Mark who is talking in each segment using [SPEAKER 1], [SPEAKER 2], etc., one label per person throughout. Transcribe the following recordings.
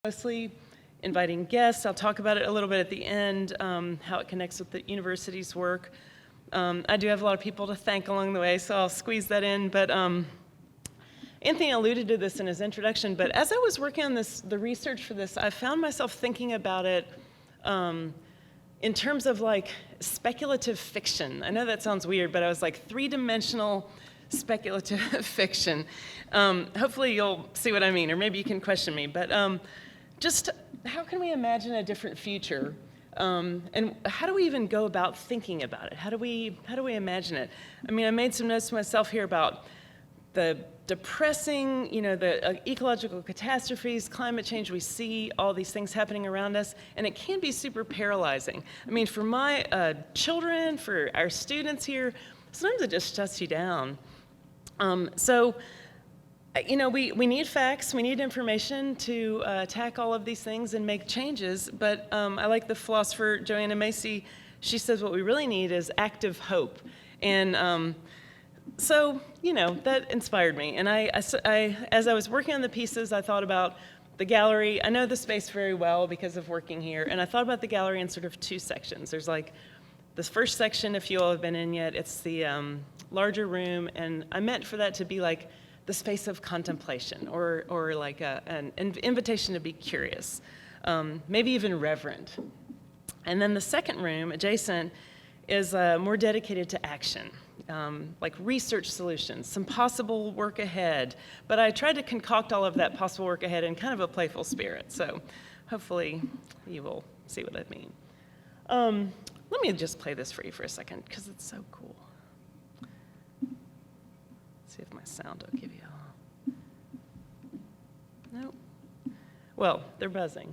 [SPEAKER 1] mostly inviting guests. I'll talk about it a little bit at the end, how it connects with the university's work. I do have a lot of people to thank along the way, so I'll squeeze that in. But Anthony alluded to this in his introduction, but as I was working on the research for this, I found myself thinking about it in terms of like speculative fiction. I know that sounds weird, but I was like three-dimensional speculative fiction. Hopefully you'll see what I mean, or maybe you can question me, but just how can we imagine a different future? And how do we even go about thinking about it? How do we imagine it? I mean, I made some notes to myself here about the depressing, the ecological catastrophes, climate change. We see all these things happening around us, and it can be super paralyzing. I mean, for my children, for our students here, sometimes it just shuts you down. We need facts, we need information to attack all of these things and make changes, but I like the philosopher Joanna Macy. She says what we really need is active hope. And that inspired me. And as I was working on the pieces, I thought about the gallery. I know the space very well because of working here, and I thought about the gallery in sort of two sections. There's like this first section, if you all have been in yet, it's the larger room, and I meant for that to be like the space of contemplation, or like an invitation to be curious, maybe even reverent. And then the second room, adjacent, is more dedicated to action, like research solutions, some possible work ahead. But I tried to concoct all of that possible work ahead in kind of a playful spirit, so hopefully you will see what I mean. Let me just play this for you for a second, because it's so cool. See if my sound will give you Nope. Well, they're buzzing.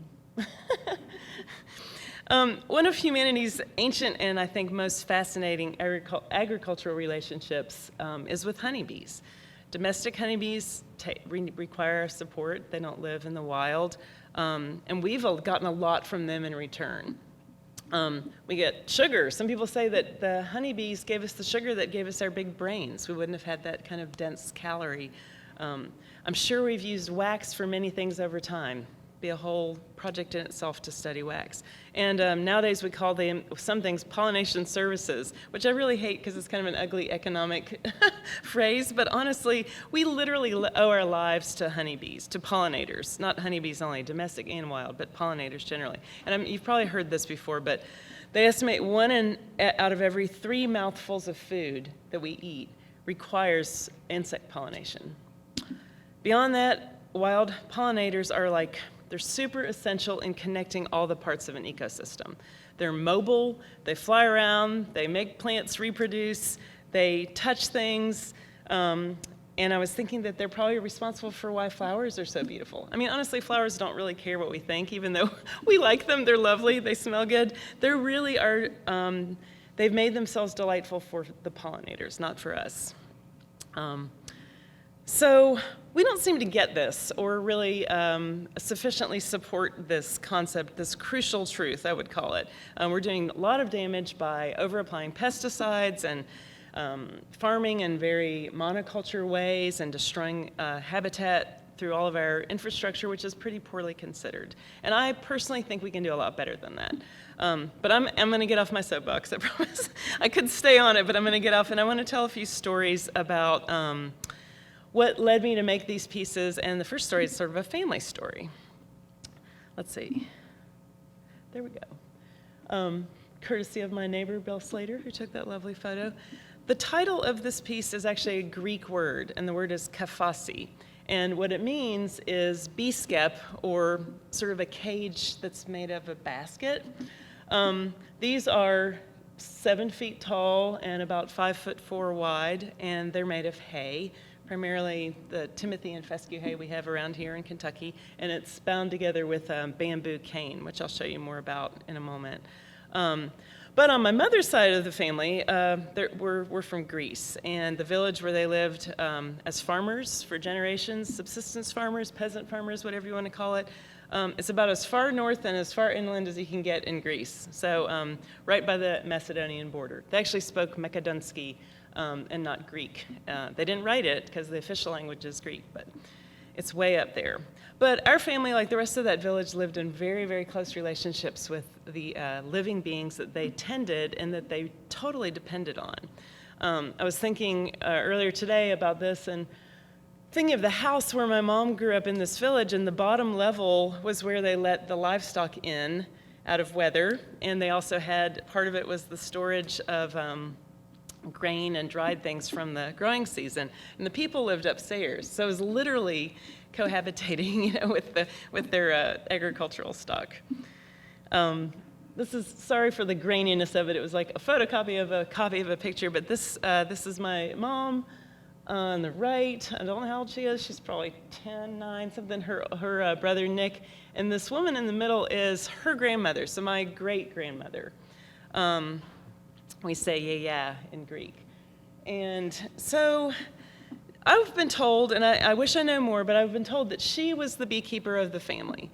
[SPEAKER 1] One of humanity's ancient and I think most fascinating agricultural relationships is with honeybees. Domestic honeybees require our support. They don't live in the wild. And we've gotten a lot from them in return. We get sugar. Some people say that the honeybees gave us the sugar that gave us our big brains. We wouldn't have had that kind of dense calorie. I'm sure we've used wax for many things over time. Be a whole project in itself to study wax. And nowadays we call them some things pollination services, which I really hate because it's kind of an ugly economic phrase, but honestly, we literally owe our lives to honeybees, to pollinators, not honeybees only, domestic and wild, but pollinators generally. And you've probably heard this before, but they estimate 1 out of every 3 mouthfuls of food that we eat requires insect pollination. Beyond that, wild pollinators are they're super essential in connecting all the parts of an ecosystem. They're mobile, they fly around, they make plants reproduce, they touch things, and I was thinking that they're probably responsible for why flowers are so beautiful. I mean, honestly, flowers don't really care what we think, even though we like them, they're lovely, they smell good. They really are, they've made themselves delightful for the pollinators, not for us. So we don't seem to get this or really sufficiently support this concept, this crucial truth, I would call it. We're doing a lot of damage by over-applying pesticides and farming in very monoculture ways and destroying habitat through all of our infrastructure, which is pretty poorly considered. And I personally think we can do a lot better than that. But I'm going to get off my soapbox, I promise. I could stay on it, but I'm going to get off, and I want to tell a few stories about what led me to make these pieces, and the first story is sort of a family story. Let's see. There we go. Courtesy of my neighbor, Bill Slater, who took that lovely photo. The title of this piece is actually a Greek word, and the word is kafasi. And what it means is bee skep, or sort of a cage that's made of a basket. These are 7 feet tall and about 5'4" wide, and they're made of hay. Primarily the Timothy and fescue hay we have around here in Kentucky, and it's bound together with bamboo cane, which I'll show you more about in a moment. But on my mother's side of the family, we're from Greece, and the village where they lived as farmers for generations, subsistence farmers, peasant farmers, whatever you want to call it, it's about as far north and as far inland as you can get in Greece, so right by the Macedonian border. They actually spoke Makedonski, and not Greek. They didn't write it because the official language is Greek, but It's way up there. But our family, like the rest of that village, lived in very, very close relationships with the living beings that they tended and that they totally depended on. I was thinking earlier today about this and thinking of the house where my mom grew up in this village, and the bottom level was where they let the livestock in out of weather, and they also had, part of it was the storage of grain and dried things from the growing season, and the people lived upstairs. So it was literally cohabitating, with their agricultural stock. This is, sorry for the graininess of it. It was like a photocopy of a copy of a picture, but this is my mom on the right. I don't know how old she is. She's probably 10, 9, something. Her brother Nick, and this woman in the middle is her grandmother. So my great grandmother. We say yeah in Greek, and so I've been told, and I wish I know more, but I've been told that she was the beekeeper of the family.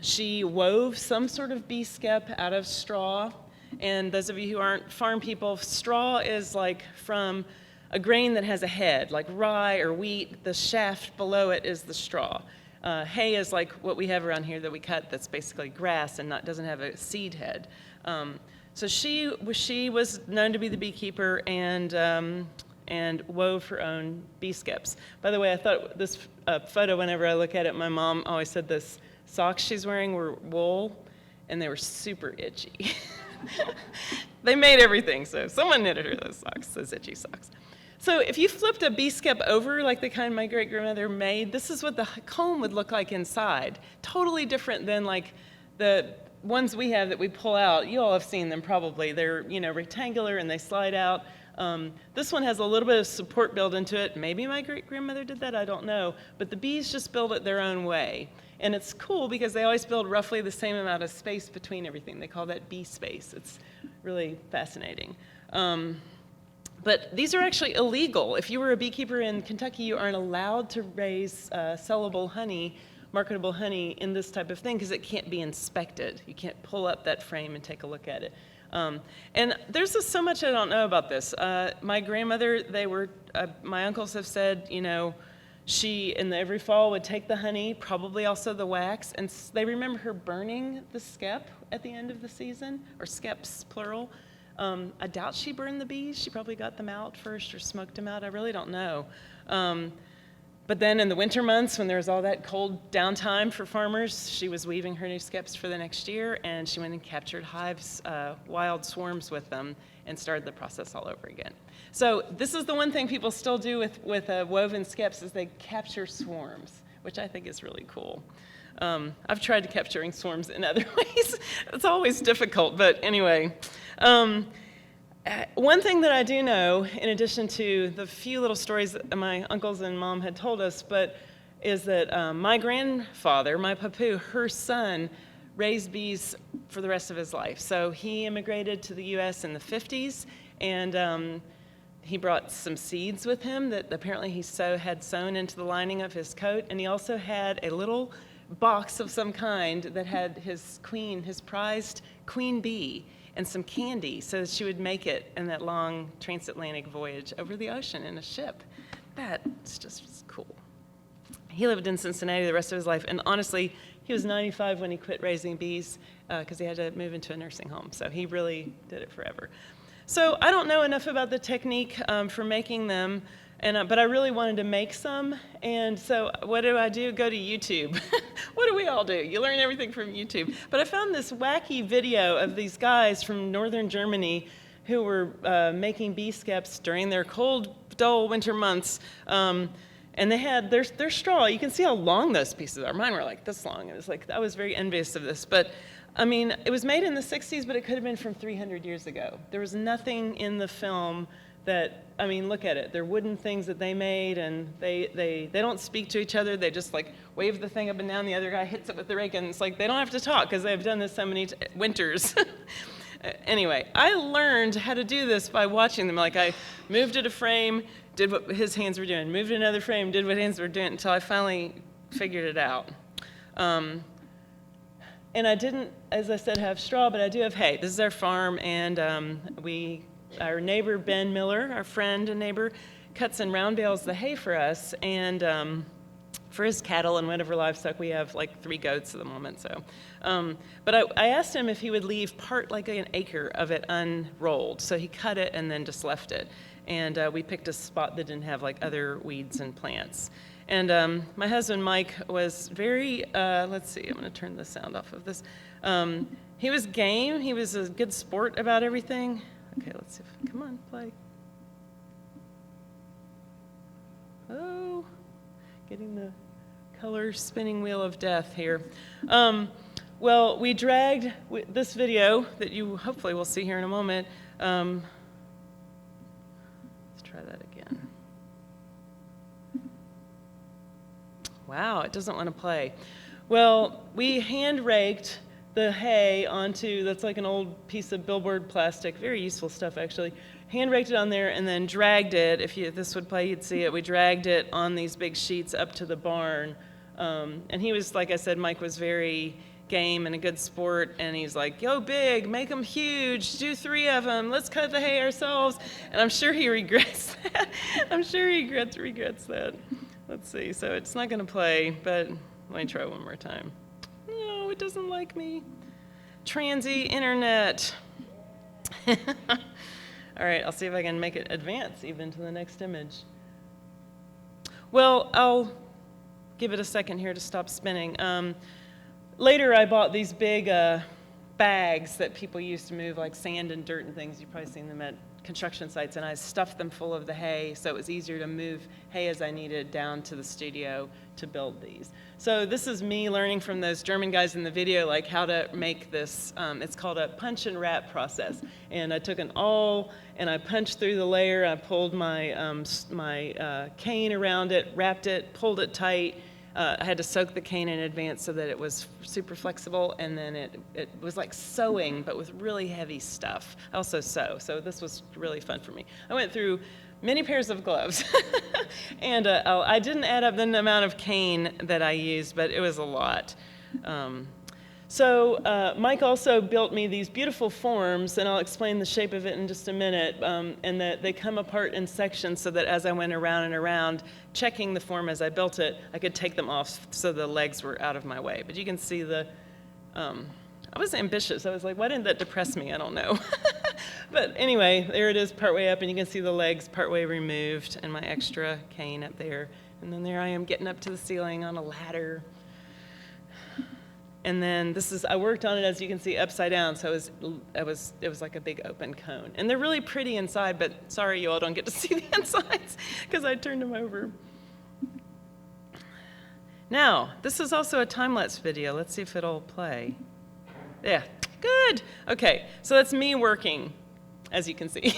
[SPEAKER 1] She wove some sort of bee skep out of straw, and those of you who aren't farm people, straw is like from a grain that has a head, like rye or wheat. The shaft below it is the straw. Hay is like what we have around here that we cut that's basically grass and doesn't have a seed head. So she was known to be the beekeeper and wove her own bee skeps. By the way, I thought this photo, whenever I look at it, my mom always said this socks she's wearing were wool, and they were super itchy. They made everything, so someone knitted her those socks, those itchy socks. So if you flipped a bee skep over, like the kind my great-grandmother made, this is what the comb would look like inside. Totally different than like the ones we have that we pull out. You all have seen them probably. They're, rectangular and they slide out. This one has a little bit of support built into it. Maybe my great-grandmother did that, I don't know. But the bees just build it their own way. And it's cool because they always build roughly the same amount of space between everything. They call that bee space. It's really fascinating. But these are actually illegal. If you were a beekeeper in Kentucky, you aren't allowed to raise sellable honey, marketable honey in this type of thing because it can't be inspected. You can't pull up that frame and take a look at it. And there's just so much I don't know about this. My grandmother, my uncles have said, she, in every fall, would take the honey, probably also the wax, and they remember her burning the skep at the end of the season, or skeps, plural. I doubt she burned the bees. She probably got them out first or smoked them out. I really don't know. But then in the winter months, when there was all that cold downtime for farmers, she was weaving her new skeps for the next year, and she went and captured hives, wild swarms with them, and started the process all over again. So this is the one thing people still do with woven skeps is they capture swarms, which I think is really cool. I've tried capturing swarms in other ways. It's always difficult, but anyway. One thing that I do know, in addition to the few little stories that my uncles and mom had told us, is that my grandfather, my papu, her son, raised bees for the rest of his life. So he immigrated to the U.S. in the 50s, and he brought some seeds with him that apparently he had sewn into the lining of his coat, and he also had a little box of some kind that had his prized queen bee, and some candy so that she would make it in that long transatlantic voyage over the ocean in a ship. That's just cool. He lived in Cincinnati the rest of his life, and honestly, he was 95 when he quit raising bees because he had to move into a nursing home, so he really did it forever. So I don't know enough about the technique for making them, but I really wanted to make some, and so what do? Go to YouTube. What do we all do? You learn everything from YouTube. But I found this wacky video of these guys from northern Germany who were making bee skeps during their cold, dull winter months, and they had their straw. You can see how long those pieces are. Mine were like this long. It was like, I was very envious of this, but I mean, it was made in the 60s, but it could have been from 300 years ago. There was nothing in the film that, I mean, look at it. They're wooden things that they made, and they don't speak to each other. They just like wave the thing up and down. The other guy hits it with the rake, and it's like they don't have to talk because they've done this so many winters. Anyway, I learned how to do this by watching them. Like I moved at a frame, did what his hands were doing, moved another frame, did what hands were doing until I finally figured it out. And I didn't, as I said, have straw, but I do have hay. This is our farm, and our neighbor, Ben Miller, our friend and neighbor, cuts in round bales the hay for us, and for his cattle and whatever livestock. We have like 3 goats at the moment. So, but I asked him if he would leave part, like an acre of it unrolled. So he cut it and then just left it. And we picked a spot that didn't have like other weeds and plants. And my husband, Mike, was very, let's see, I'm going to turn the sound off of this. He was game. He was a good sport about everything. Okay, let's see. Come on, play. Oh, getting the color spinning wheel of death here. Well, we dragged this video that you hopefully will see here in a moment. Let's try that again. Wow, it doesn't want to play. Well, we hand raked the hay onto, that's like an old piece of billboard plastic, very useful stuff actually. Hand raked it on there and then dragged it. If this would play, you'd see it. We dragged it on these big sheets up to the barn. And he was, like I said, Mike was very game and a good sport, and he's like, "Yo, big, make them huge, do 3 of them, let's cut the hay ourselves." And I'm sure he regrets that. I'm sure he regrets that. Let's see, so it's not gonna play, but let me try one more time. No, it doesn't like me. Transy internet. All right, I'll see if I can make it advance even to the next image. Well, I'll give it a second here to stop spinning. Later, I bought these big bags that people use to move like sand and dirt and things. You've probably seen them at construction sites, and I stuffed them full of the hay so it was easier to move hay as I needed down to the studio to build these. So this is me learning from those German guys in the video, like how to make this. It's called a punch and wrap process. And I took an awl and I punched through the layer. I pulled my cane around it, wrapped it, pulled it tight. I had to soak the cane in advance so that it was super flexible, and then it was like sewing, but with really heavy stuff. I also sew, so this was really fun for me. I went through many pairs of gloves, and I didn't add up the amount of cane that I used, but it was a lot. So Mike also built me these beautiful forms, and I'll explain the shape of it in just a minute, and that they come apart in sections so that as I went around and around, checking the form as I built it, I could take them off so the legs were out of my way. But you can see I was ambitious. I was like, why didn't that depress me? I don't know. But anyway, there it is partway up, and you can see the legs partway removed and my extra cane up there. And then there I am getting up to the ceiling on a ladder. And then I worked on it, as you can see, upside down, so it was like a big open cone. And they're really pretty inside, but sorry you all don't get to see the insides because I turned them over. Now, this is also a time-lapse video. Let's see if it'll play. Yeah, good. Okay, so that's me working, as you can see.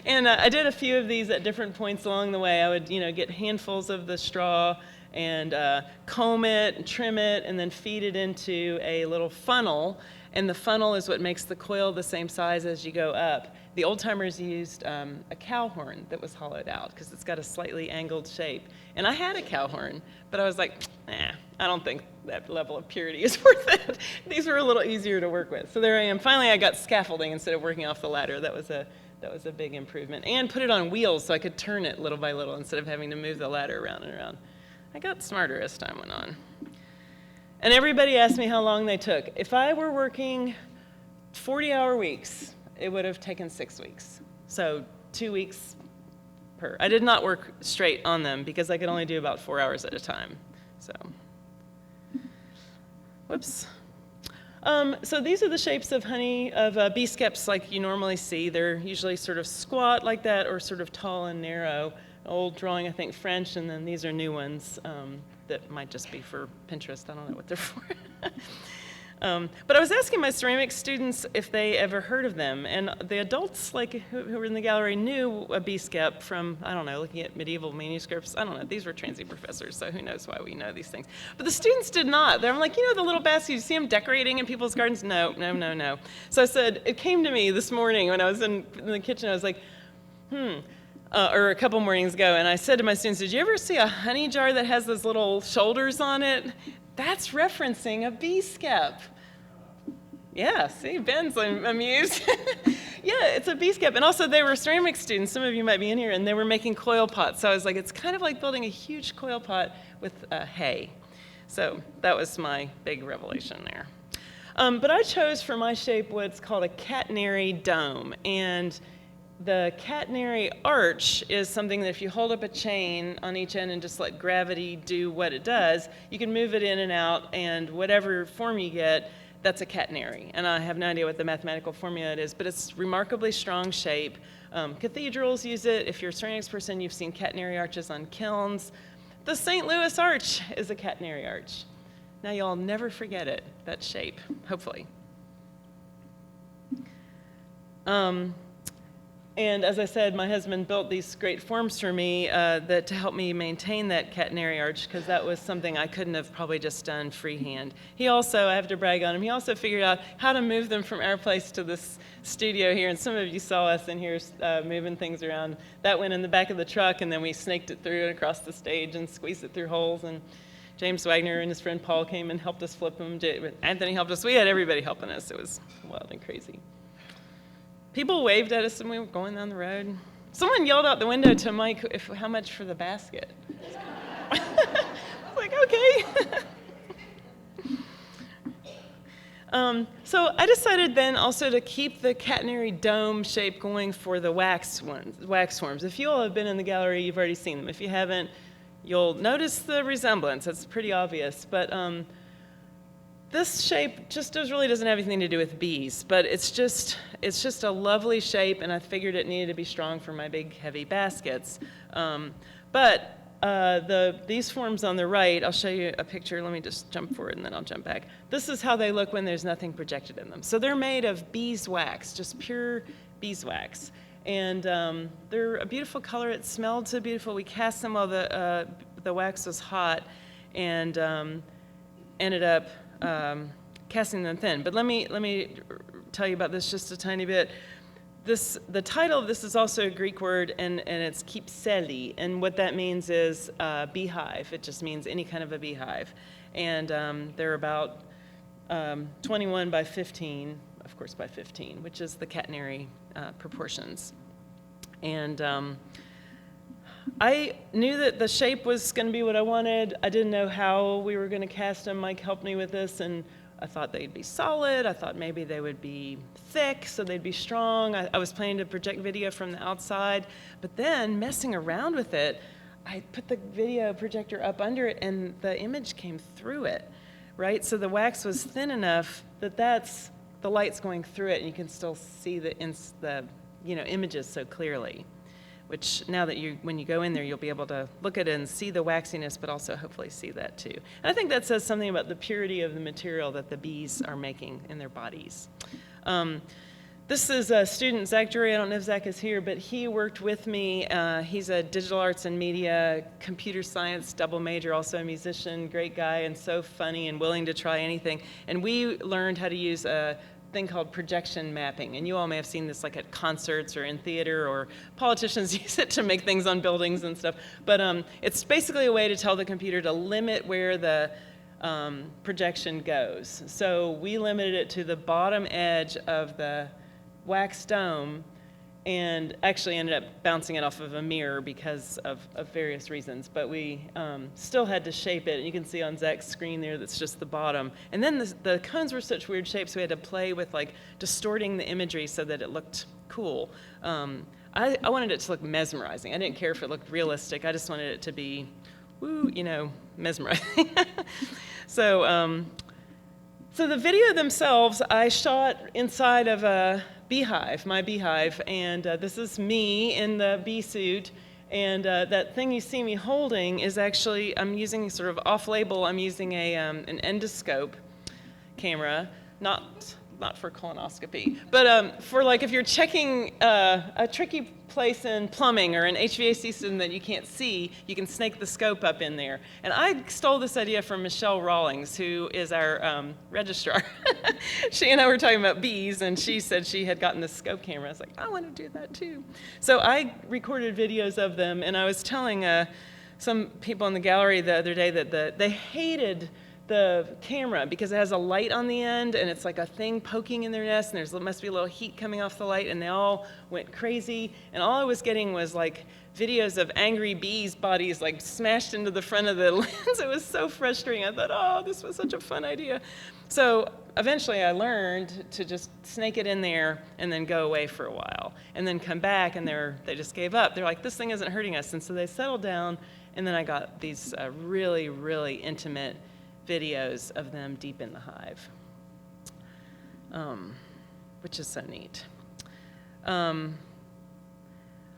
[SPEAKER 1] And I did a few of these at different points along the way. I would, get handfuls of the straw and comb it and trim it and then feed it into a little funnel. And the funnel is what makes the coil the same size as you go up. The old timers used a cow horn that was hollowed out because it's got a slightly angled shape. And I had a cow horn, but I was like, I don't think that level of purity is worth it. These were a little easier to work with. So there I am. Finally, I got scaffolding instead of working off the ladder. That was a big improvement. And put it on wheels so I could turn it little by little instead of having to move the ladder around and around. I got smarter as time went on. And everybody asked me how long they took. If I were working 40-hour weeks, it would have taken 6 weeks. So 2 weeks per. I did not work straight on them because I could only do about 4 hours at a time. So, whoops. So these are the shapes of bee skeps like you normally see. They're usually sort of squat like that or sort of tall and narrow. Old drawing, I think French, and then these are new ones that might just be for Pinterest. I don't know what they're for. But I was asking my ceramics students if they ever heard of them, and the adults who were in the gallery knew a bee skep from, I don't know, looking at medieval manuscripts. I don't know. These were transy professors, so who knows why we know these things. But the students did not. They're like, the little baskets, you see them decorating in people's gardens? No. So I said, it came to me this morning when I was in the kitchen. I was like, or a couple mornings ago, and I said to my students, did you ever see a honey jar that has those little shoulders on it? That's referencing a bee skep. Yeah, see, Ben's amused. Yeah, it's a bee skep. And also they were ceramic students, some of you might be in here, and they were making coil pots. So I was like, it's kind of like building a huge coil pot with hay. So that was my big revelation there. But I chose for my shape what's called a catenary dome. And the catenary arch is something that if you hold up a chain on each end and just let gravity do what it does, you can move it in and out, and whatever form you get, that's a catenary. And I have no idea what the mathematical formula it is, but it's remarkably strong shape. Cathedrals use it. If you're a ceramics person, you've seen catenary arches on kilns. The St. Louis arch is a catenary arch. Now you'll never forget it, that shape, hopefully. And as I said, my husband built these great forms for me to help me maintain that catenary arch, because that was something I couldn't have probably just done freehand. He also, I have to brag on him, he also figured out how to move them from our place to this studio here. And some of you saw us in here moving things around. That went in the back of the truck, and then we snaked it through and across the stage and squeezed it through holes. And James Wagner and his friend Paul came and helped us flip them. Anthony helped us. We had everybody helping us. It was wild and crazy. People waved at us when we were going down the road. Someone yelled out the window to Mike, how much for the basket? I was like, okay. So I decided then also to keep the catenary dome shape going for the wax forms. If you all have been in the gallery, you've already seen them. If you haven't, you'll notice the resemblance. It's pretty obvious. But this shape just really doesn't have anything to do with bees, but it's just a lovely shape, and I figured it needed to be strong for my big, heavy baskets. These forms on the right, I'll show you a picture. Let me just jump forward, and then I'll jump back. This is how they look when there's nothing projected in them. So they're made of beeswax, just pure beeswax. And they're a beautiful color. It smelled so beautiful. We cast them while the wax was hot, and ended up casting them thin. But let me tell you about this just a tiny bit. The title of this is also a Greek word, and it's kypseli, and what that means is beehive. It just means any kind of a beehive. And they're about 21 by 15, of course by 15, which is the catenary proportions. And I knew that the shape was going to be what I wanted. I didn't know how we were going to cast them. Mike helped me with this, and I thought they'd be solid. I thought maybe they would be thick, so they'd be strong. I was planning to project video from the outside, but then messing around with it, I put the video projector up under it, and the image came through it, right? So the wax was thin enough that the light's going through it, and you can still see the images so clearly. Which now that when you go in there, you'll be able to look at it and see the waxiness, but also hopefully see that too. And I think that says something about the purity of the material that the bees are making in their bodies. This is a student, Zach Drury. I don't know if Zach is here, but he worked with me. He's a digital arts and media, computer science double major, also a musician, great guy, and so funny and willing to try anything. And we learned how to use a thing called projection mapping, and you all may have seen this like at concerts or in theater, or politicians use it to make things on buildings and stuff. But it's basically a way to tell the computer to limit where the projection goes. So we limited it to the bottom edge of the wax dome, and actually ended up bouncing it off of a mirror because of various reasons. But we still had to shape it. And you can see on Zach's screen there, that's just the bottom. And then the cones were such weird shapes, we had to play with like distorting the imagery so that it looked cool. I wanted it to look mesmerizing. I didn't care if it looked realistic. I just wanted it to be, mesmerizing. So the video themselves, I shot inside of a beehive, my beehive, and this is me in the bee suit, and that thing you see me holding is actually, I'm using sort of off-label, I'm using an endoscope camera, not for colonoscopy, but for like if you're checking a tricky place in plumbing or an HVAC system that you can't see, you can snake the scope up in there. And I stole this idea from Michelle Rawlings, who is our registrar. She and I were talking about bees, and she said she had gotten this scope camera. I was like, I want to do that too. So I recorded videos of them, and I was telling some people in the gallery the other day that they hated the camera because it has a light on the end and it's like a thing poking in their nest, and there must be a little heat coming off the light, and they all went crazy. And all I was getting was like videos of angry bees' bodies like smashed into the front of the lens. It was so frustrating. I thought, oh, this was such a fun idea. So eventually I learned to just snake it in there and then go away for a while and then come back, and they just gave up. They're like, this thing isn't hurting us. And so they settled down, and then I got these really, really intimate videos of them deep in the hive, which is so neat.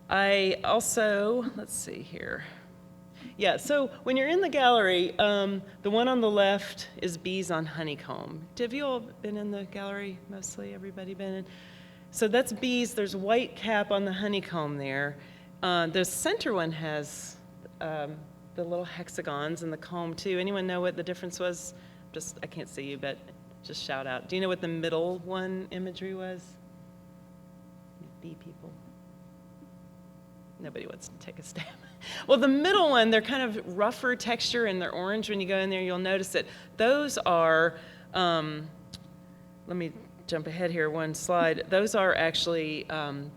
[SPEAKER 1] I also, let's see here. Yeah, so when you're in the gallery, the one on the left is bees on honeycomb. Have you all been in the gallery? Mostly everybody been in? So that's bees. There's white cap on the honeycomb there. The center one has the little hexagons in the comb too. Anyone know what the difference was? I can't see you, but just shout out. Do you know what the middle one imagery was? Bee people. Nobody wants to take a stab. Well, the middle one, they're kind of rougher texture and they're orange. When you go in there, you'll notice it. Those are, let me jump ahead here one slide. Those are actually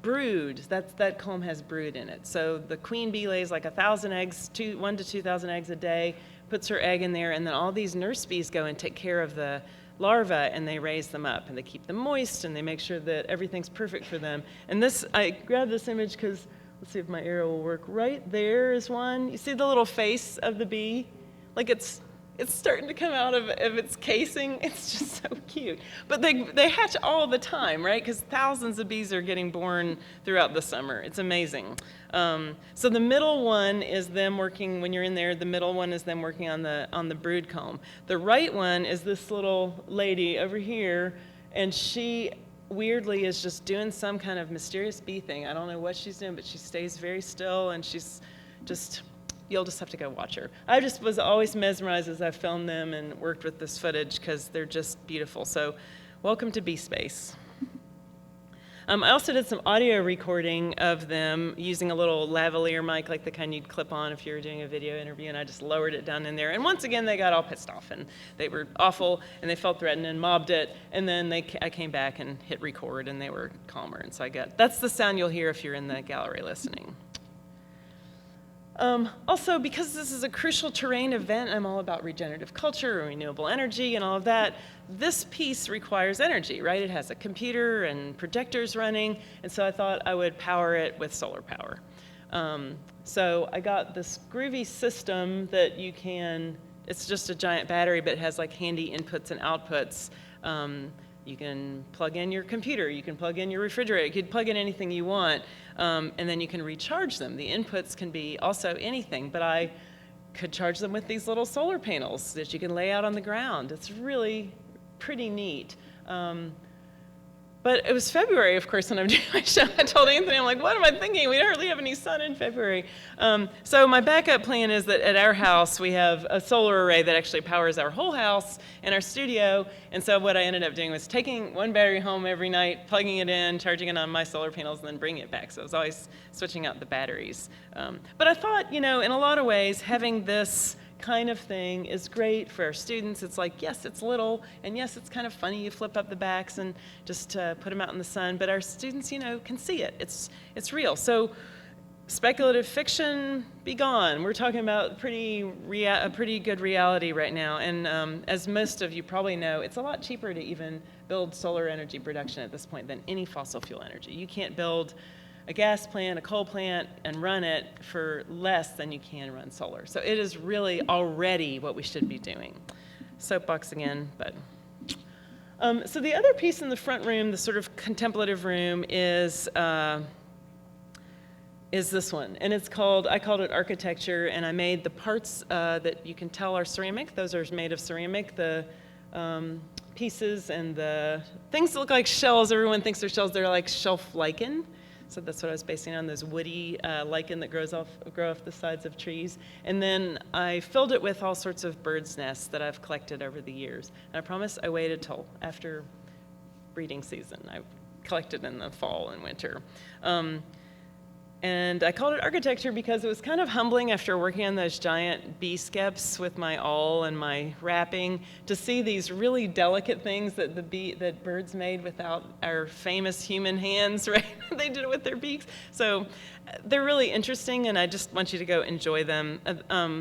[SPEAKER 1] brood. That comb has brood in it. So the queen bee lays like 1,000 eggs, 1 to 2,000 eggs a day, puts her egg in there, and then all these nurse bees go and take care of the larvae, and they raise them up, and they keep them moist, and they make sure that everything's perfect for them. And this, I grabbed this image because, let's see if my arrow will work. Right there is one. You see the little face of the bee? Like it's starting to come out of its casing. It's just so cute. But they hatch all the time, right? Because thousands of bees are getting born throughout the summer. It's amazing. So the middle one is them working, when you're in there, the middle one is them working on the brood comb. The right one is this little lady over here, and she weirdly is just doing some kind of mysterious bee thing. I don't know what she's doing, but she stays very still, and she's just, you'll just have to go watch her. I just was always mesmerized as I filmed them and worked with this footage because they're just beautiful. So welcome to Bee Space. I also did some audio recording of them using a little lavalier mic, like the kind you'd clip on if you were doing a video interview, and I just lowered it down in there. And once again, they got all pissed off, and they were awful, and they felt threatened and mobbed it. And then I came back and hit record, and they were calmer. And so that's the sound you'll hear if you're in the gallery listening. Also, because this is a crucial terrain event, I'm all about regenerative culture and renewable energy and all of that. This piece requires energy, right? It has a computer and projectors running, and so I thought I would power it with solar power. So I got this groovy system that it's just a giant battery, but it has like handy inputs and outputs. You can plug in your computer, you can plug in your refrigerator, you can plug in anything you want, and then you can recharge them. The inputs can be also anything, but I could charge them with these little solar panels that you can lay out on the ground. It's really pretty neat. But it was February, of course, when I'm doing my show. I told Anthony, I'm like, what am I thinking? We hardly have any sun in February. So my backup plan is that at our house, we have a solar array that actually powers our whole house and our studio. And so what I ended up doing was taking one battery home every night, plugging it in, charging it on my solar panels, and then bringing it back. So I was always switching out the batteries. But I thought, in a lot of ways, having this kind of thing is great for our students. It's like, yes, it's little, and yes, it's kind of funny. You flip up the backs and just put them out in the sun, but our students, can see it. It's real. So speculative fiction, be gone. We're talking about a pretty good reality right now, and as most of you probably know, it's a lot cheaper to even build solar energy production at this point than any fossil fuel energy. You can't build a gas plant, a coal plant, and run it for less than you can run solar. So it is really already what we should be doing. Soapbox again, but. So the other piece in the front room, the sort of contemplative room, is this one. And I called it architecture, and I made the parts that you can tell are ceramic. Those are made of ceramic. The pieces and the things that look like shells, everyone thinks they're shells, they're like shelf lichen. So that's what I was basing on, those woody lichen that grow off the sides of trees. And then I filled it with all sorts of birds' nests that I've collected over the years. And I promise I waited till after breeding season. I collected in the fall and winter. And And I called it architecture because it was kind of humbling after working on those giant bee skeps with my awl and my wrapping to see these really delicate things that birds made without our famous human hands, right? They did it with their beaks. So they're really interesting, and I just want you to go enjoy them.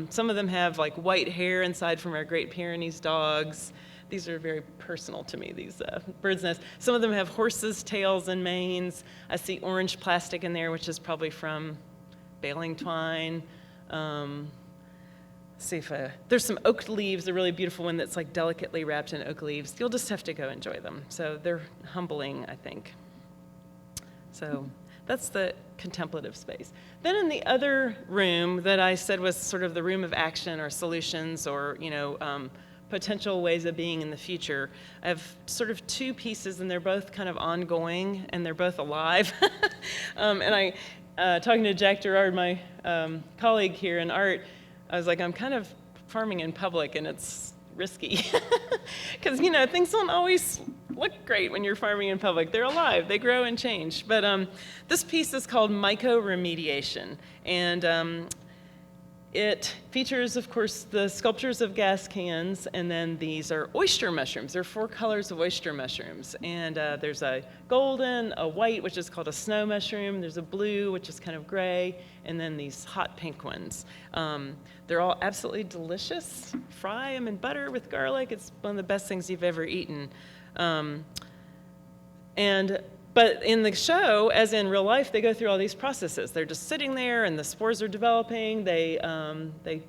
[SPEAKER 1] Some of them have like white hair inside from our Great Pyrenees dogs. These are very personal to me, these bird's nests. Some of them have horses' tails and manes. I see orange plastic in there, which is probably from baling twine. See if there's some oak leaves, a really beautiful one that's like delicately wrapped in oak leaves. You'll just have to go enjoy them. So they're humbling, I think. So that's the contemplative space. Then in the other room that I said was sort of the room of action or solutions or, potential ways of being in the future. I have sort of two pieces, and they're both kind of ongoing, and they're both alive. And talking to Jack Gerard, my colleague here in art, I was like, I'm kind of farming in public, and it's risky. Because, things don't always look great when you're farming in public. They're alive. They grow and change. But this piece is called mycoremediation. And it features, of course, the sculptures of gas cans, and then these are oyster mushrooms. There are 4 colors of oyster mushrooms. And there's a golden, a white, which is called a snow mushroom. There's a blue, which is kind of gray, and then these hot pink ones. They're all absolutely delicious. Fry them in butter with garlic. It's one of the best things you've ever eaten. But in the show, as in real life, they go through all these processes. They're just sitting there, and the spores are developing. They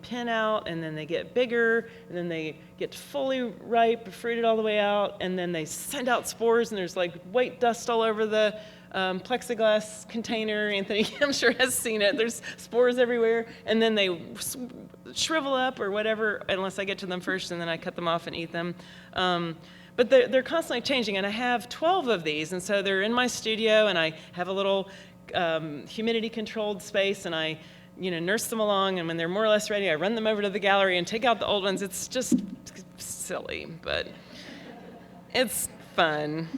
[SPEAKER 1] pin out, and then they get bigger, and then they get fully ripe, fruited all the way out, and then they send out spores, and there's like white dust all over the plexiglass container. Anthony, I'm sure, has seen it. There's spores everywhere, and then they shrivel up or whatever, unless I get to them first, and then I cut them off and eat them. But they're constantly changing, and I have 12 of these, and so they're in my studio, and I have a little humidity-controlled space, and I nurse them along, and when they're more or less ready, I run them over to the gallery and take out the old ones. It's just silly, but it's fun.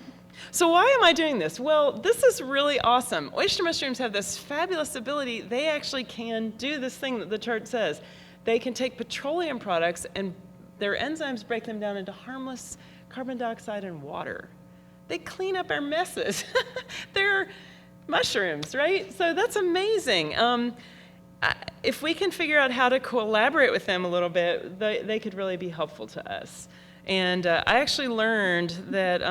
[SPEAKER 1] So why am I doing this? Well, this is really awesome. Oyster mushrooms have this fabulous ability. They actually can do this thing that the chart says. They can take petroleum products, and their enzymes break them down into harmless carbon dioxide and water. They clean up our messes. They're mushrooms, right? So that's amazing. If we can figure out how to collaborate with them a little bit, they could really be helpful to us. And I actually learned that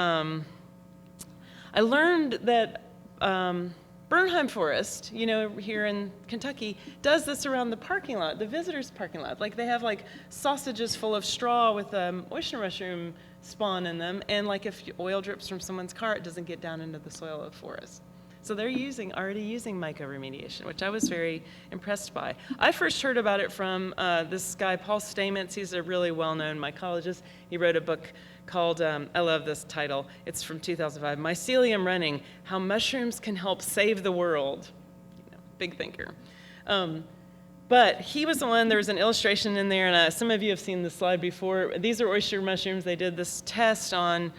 [SPEAKER 1] Bernheim Forest, here in Kentucky, does this around the parking lot, the visitors' parking lot. Like they have like sausages full of straw with oyster mushroom spawn in them, and like if oil drips from someone's car, it doesn't get down into the soil of the forest. So they're already using mycoremediation, which I was very impressed by. I first heard about it from this guy, Paul Stamets. He's a really well-known mycologist. He wrote a book called, I love this title, it's from 2005, Mycelium Running, How Mushrooms Can Help Save the World. Big thinker. But he was the one, there was an illustration in there, and some of you have seen this slide before. These are oyster mushrooms. They did this test on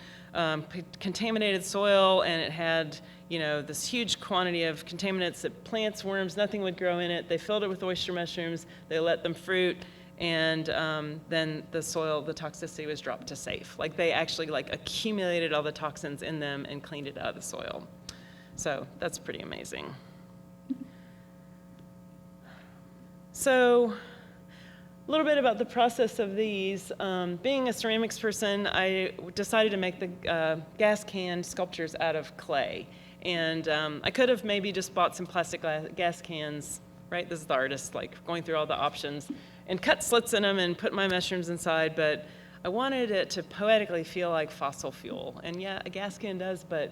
[SPEAKER 1] contaminated soil, and it had this huge quantity of contaminants that plants, worms, nothing would grow in it. They filled it with oyster mushrooms. They let them fruit, and then the soil, the toxicity was dropped to safe. Like they actually accumulated all the toxins in them and cleaned it out of the soil. So that's pretty amazing. So a little bit about the process of these. Being a ceramics person, I decided to make the gas can sculptures out of clay. And I could have maybe just bought some plastic gas cans, right? This is the artist going through all the options, and cut slits in them and put my mushrooms inside, but I wanted it to poetically feel like fossil fuel. And yeah, a gas can does, but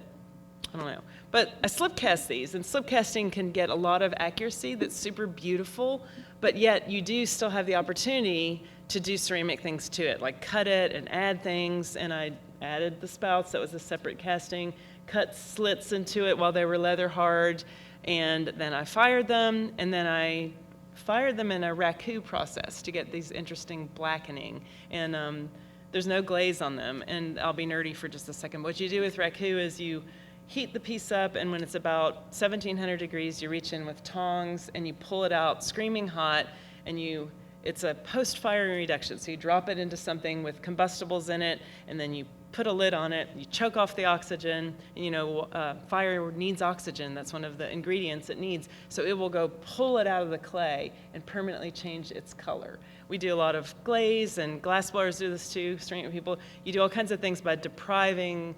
[SPEAKER 1] I don't know. But I slip cast these, and slip casting can get a lot of accuracy that's super beautiful, but yet you do still have the opportunity to do ceramic things to it, like cut it and add things, and I added the spouts. That was a separate casting, cut slits into it while they were leather hard, and then I fired them, and then I fired them in a raku process to get these interesting blackening. And there's no glaze on them, and I'll be nerdy for just a second. What you do with raku is you heat the piece up, and when it's about 1700 degrees, you reach in with tongs and you pull it out screaming hot, and it's a post-fire reduction. So you drop it into something with combustibles in it, and then you put a lid on it, you choke off the oxygen, and fire needs oxygen. That's one of the ingredients it needs. So it will go pull it out of the clay and permanently change its color. We do a lot of glaze, and glass blowers do this too, string people. You do all kinds of things by depriving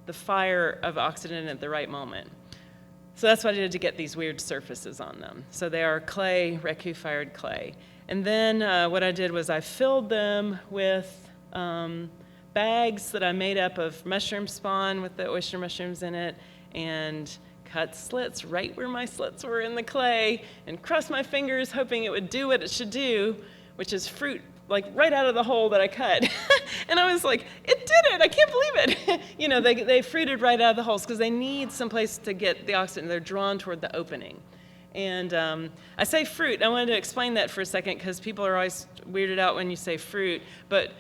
[SPEAKER 1] the fire of oxygen at the right moment. So that's what I did to get these weird surfaces on them. So they are clay, Recu-fired clay. And then what I did was I filled them with bags that I made up of mushroom spawn with the oyster mushrooms in it, and cut slits right where my slits were in the clay, and crossed my fingers hoping it would do what it should do, which is fruit like right out of the hole that I cut. And I was like, it did it, I can't believe it. They fruited right out of the holes because they need some place to get the oxygen. They're drawn toward the opening. And I say fruit. I wanted to explain that for a second because people are always weirded out when you say fruit. But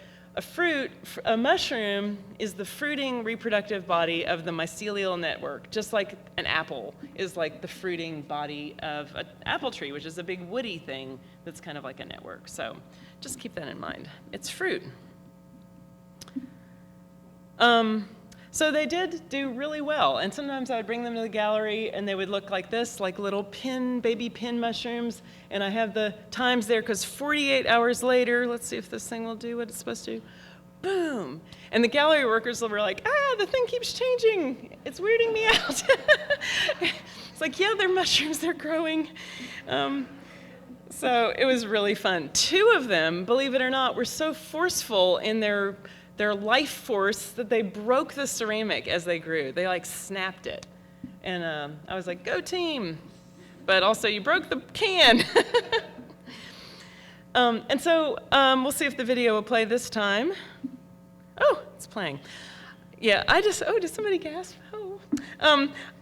[SPEAKER 1] a mushroom is the fruiting reproductive body of the mycelial network, just like an apple is like the fruiting body of an apple tree, which is a big woody thing that's kind of like a network. So just keep that in mind. It's fruit. So they did do really well, and sometimes I would bring them to the gallery and they would look like this, like little baby pin mushrooms, and I have the times there because 48 hours later, let's see if this thing will do what it's supposed to, boom! And the gallery workers were like, the thing keeps changing, it's weirding me out. It's like, yeah, they're mushrooms, they're growing. So it was really fun. 2 of them, believe it or not, were so forceful in their life force that they broke the ceramic as they grew. They like snapped it. And I was like, go team. But also you broke the can. And so we'll see if the video will play this time. Oh, it's playing. Yeah, did somebody gasp? Oh.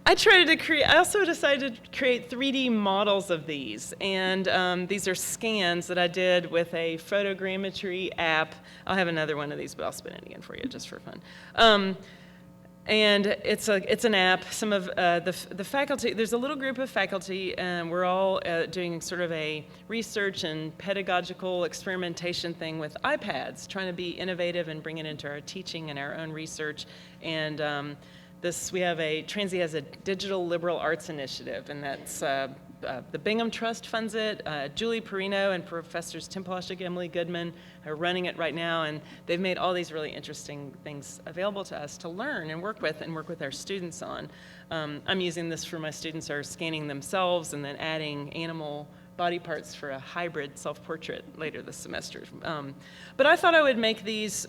[SPEAKER 1] I also decided to create 3D models of these, and these are scans that I did with a photogrammetry app. I'll have another one of these, but I'll spin it again for you just for fun. And it's an app. Some of the faculty, there's a little group of faculty, and we're all doing sort of a research and pedagogical experimentation thing with iPads, trying to be innovative and bring it into our teaching and our own research. And we have Transy has a digital liberal arts initiative, and that's the Bingham Trust funds it. Julie Perino and Professors Tim Polashek, Emily Goodman are running it right now, and they've made all these really interesting things available to us to learn and work with our students on. I'm using this for my students who are scanning themselves and then adding animal body parts for a hybrid self-portrait later this semester. But I thought I would make these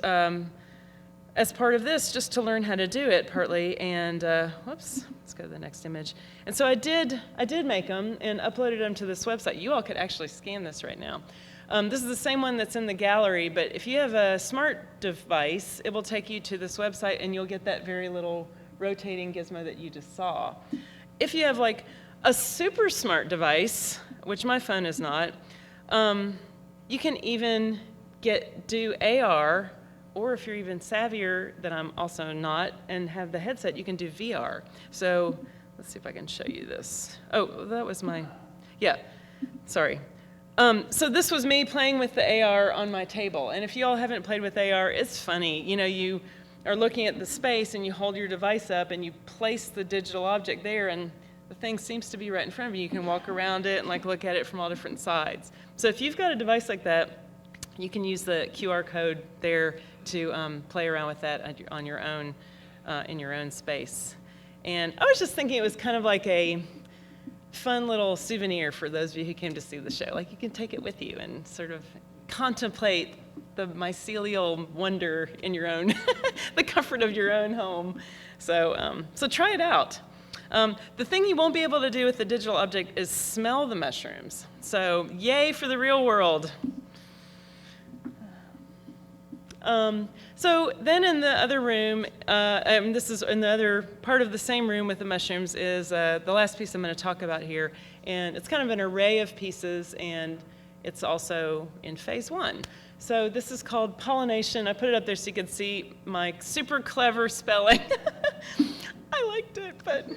[SPEAKER 1] as part of this, just to learn how to do it partly, and whoops, let's go to the next image. And so I did make them and uploaded them to this website. You all could actually scan this right now. This is the same one that's in the gallery, but if you have a smart device, it will take you to this website and you'll get that very little rotating gizmo that you just saw. If you have like a super smart device, which my phone is not, you can even do AR, or if you're even savvier, that I'm also not, and have the headset, you can do VR. So let's see if I can show you this. Oh, that was yeah, sorry. So this was me playing with the AR on my table. And if you all haven't played with AR, it's funny. You are looking at the space and you hold your device up and you place the digital object there, and the thing seems to be right in front of you. You can walk around it and like look at it from all different sides. So if you've got a device like that, you can use the QR code there to play around with that on your own, in your own space. And I was just thinking it was kind of like a fun little souvenir for those of you who came to see the show. Like you can take it with you and sort of contemplate the mycelial wonder in your own, the comfort of your own home. So, so try it out. The thing you won't be able to do with the digital object is smell the mushrooms. So yay for the real world. So then in the other room, this is in the other part of the same room with the mushrooms, is the last piece I'm going to talk about here. And it's kind of an array of pieces, and it's also in phase 1. So this is called pollination. I put it up there so you can see my super clever spelling. I liked it, but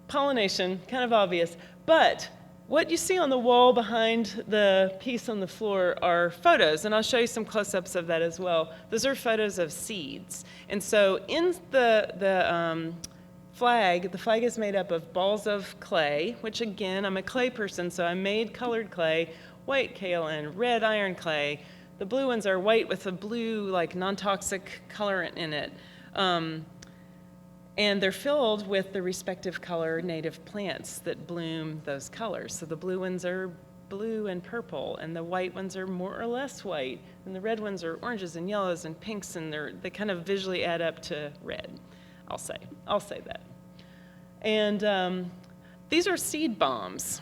[SPEAKER 1] pollination, kind of obvious. But what you see on the wall behind the piece on the floor are photos, and I'll show you some close-ups of that as well. Those are photos of seeds. And so in the flag is made up of balls of clay, which again, I'm a clay person, so I made colored clay, white kaolin, red iron clay. The blue ones are white with a blue, like, non-toxic colorant in it. And they're filled with the respective color native plants that bloom those colors. So the blue ones are blue and purple, and the white ones are more or less white, and the red ones are oranges and yellows and pinks, and they kind of visually add up to red, I'll say that. And these are seed bombs.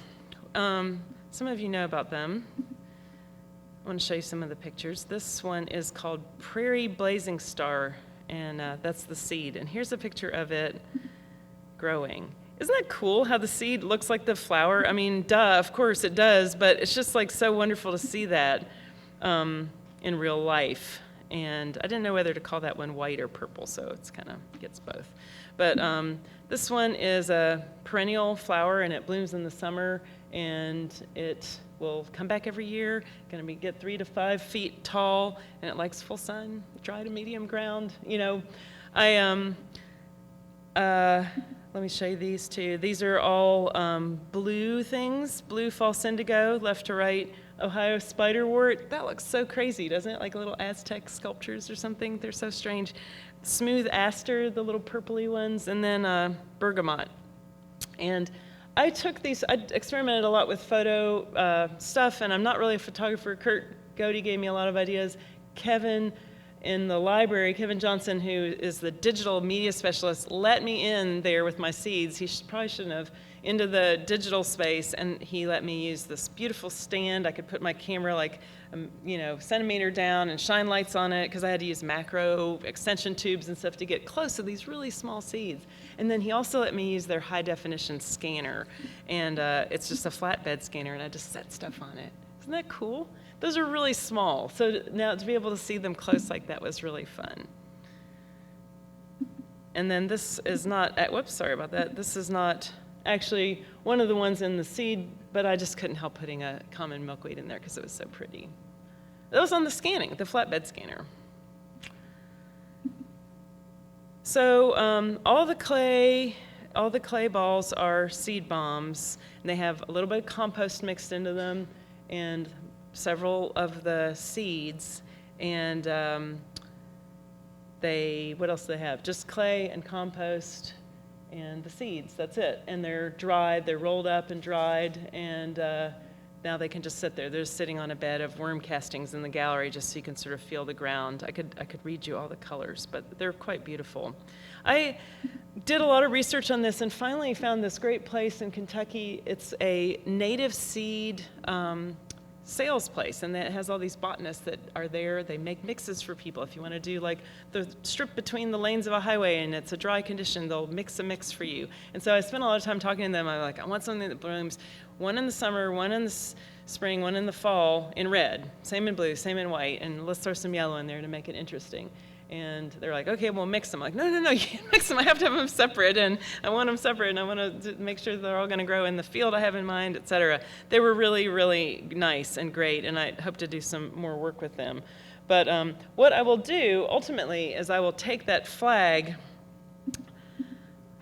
[SPEAKER 1] Some of you know about them. I want to show you some of the pictures. This one is called Prairie Blazing Star, and that's the seed. And here's a picture of it growing. Isn't that cool how the seed looks like the flower? I mean, duh, of course it does, but it's just like so wonderful to see that in real life. And I didn't know whether to call that one white or purple, so it's kind of gets both. But this one is a perennial flower, and it blooms in the summer, and it will come back every year. Going to get 3 to 5 feet tall, and it likes full sun, dry to medium ground. You know, let me show you these two. These are all blue things, blue false indigo, left to right, Ohio spiderwort. That looks so crazy, doesn't it? Like little Aztec sculptures or something. They're so strange. Smooth aster, the little purpley ones, and then bergamot. And I took these, I experimented a lot with photo stuff, and I'm not really a photographer. Kurt Godey gave me a lot of ideas. Kevin in the library, Kevin Johnson, who is the digital media specialist, let me in there with my seeds. He probably shouldn't have, into the digital space, and he let me use this beautiful stand. I could put my camera like, centimeter down and shine lights on it, because I had to use macro extension tubes and stuff to get close to these really small seeds. And then he also let me use their high definition scanner, and it's just a flatbed scanner, and I just set stuff on it. Isn't that cool? Those are really small, so now to be able to see them close like that was really fun. And then this is not, whoops, sorry about that. This is not actually one of the ones in the seed, but I just couldn't help putting a common milkweed in there because it was so pretty. That was on the scanning, the flatbed scanner. So all the clay balls are seed bombs, and they have a little bit of compost mixed into them, and several of the seeds, and what else do they have? Just clay and compost and the seeds, that's it. And they're dried, they're rolled up and dried, and now they can just sit there. They're just sitting on a bed of worm castings in the gallery, just so you can sort of feel the ground. I could read you all the colors, but they're quite beautiful. I did a lot of research on this and finally found this great place in Kentucky. It's a native seed sales place, and it has all these botanists that are there. They make mixes for people. If you want to do like the strip between the lanes of a highway and it's a dry condition, they'll mix a mix for you. And so I spent a lot of time talking to them. I'm like, I want something that blooms one in the summer, one in the spring, one in the fall in red, same in blue, same in white, and let's throw some yellow in there to make it interesting. And they're like, okay, we'll mix them. I'm like, no, you can't mix them. I have to have them separate, and I want them separate, and I want to make sure they're all going to grow in the field I have in mind, et cetera. They were really, really nice and great, and I hope to do some more work with them. But what I will do, ultimately, is I will take that flag,